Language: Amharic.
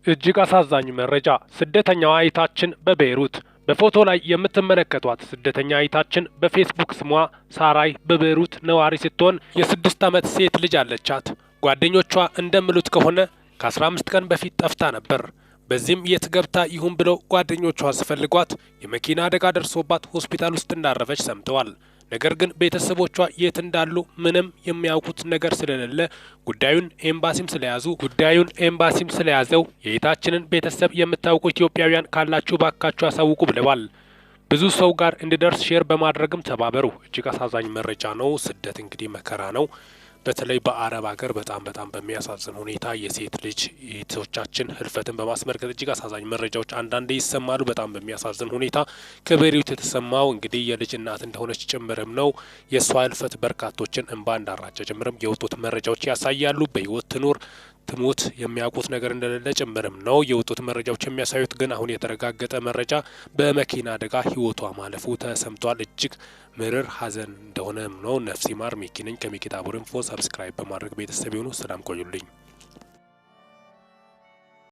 እጅግ አሳዛኝ መረጃ። ስደተኛዋ እህታችን በቤይሩት በፎቶ ላይ የምትመለከቷት ስደተኛ እህታችን በፌስቡክ ስሟ ሳራይ በቤይሩት ነዋሪ ስትሆን የ6 ዓመት ሴት ልጅ አለቻት። ጓደኞቿ እንደሚሉት ከሆነ ከ15 ቀን በፊት ጠፍታ ነበር። በዚህም የት ገብታ ይሁን ብለው ጓደኞቿ ሲፈልጓት የመኪና አደጋ ደርሶባት ሆስፒታል ውስጥ እንዳረፈች ሰምተዋል። ነገር ግን ቤተሰቦቿ የት እንዳሉ ምንም የሚያውቁት ነገር ስለሌለ ጉዳዩን ኤምባሲም ስለያዘው የእህታችንን ቤተሰብ የምታውቁ ኢትዮጵያውያን ካላችሁ ባካችሁ አሳውቁ ብለዋል። ብዙ ሰው ጋር እንዲደርስ ሼር በማድረግም ተባበሩ። እጅግ አሳዛኝ መረጃ ነው። ስደት እንግዲህ መከራ ነው። በተለይ በአረብ ሀገር በጣም በሚያሳዝን ሁኔታ የሴት ልጅ እህቶቻችን ህልፈትን በማስመልከት እጅግ አሳዛኝ መረጃዎች አንዳንዴ ይሰማሉ። በጣም በሚያሳዝን ሁኔታ ከቤይሩት የተሰማው እንግዲህ የልጅ እናት እንደሆነች ጭምርም ነው። የእሷ ህልፈት በርካቶችን እንባ እንዳራጨ ጭምርም የወጡት መረጃዎች ያሳያሉ። በህይወት ትኑር ትሙት የሚያውቁት ነገር እንደሌለ ጭምርም ነው የወጡት መረጃዎች የሚያሳዩት። ግን አሁን የተረጋገጠ መረጃ በመኪና አደጋ ህይወቷ ማለፉ ተሰምቷል። እጅግ ምርር ሀዘን እንደሆነም ነው። ነፍሲ ማር ሚኪ ነኝ ከሚኪ ታቦር ኢንፎ። ሰብስክራይብ በማድረግ ቤተሰብ የሆኑ ሰላም ቆዩልኝ።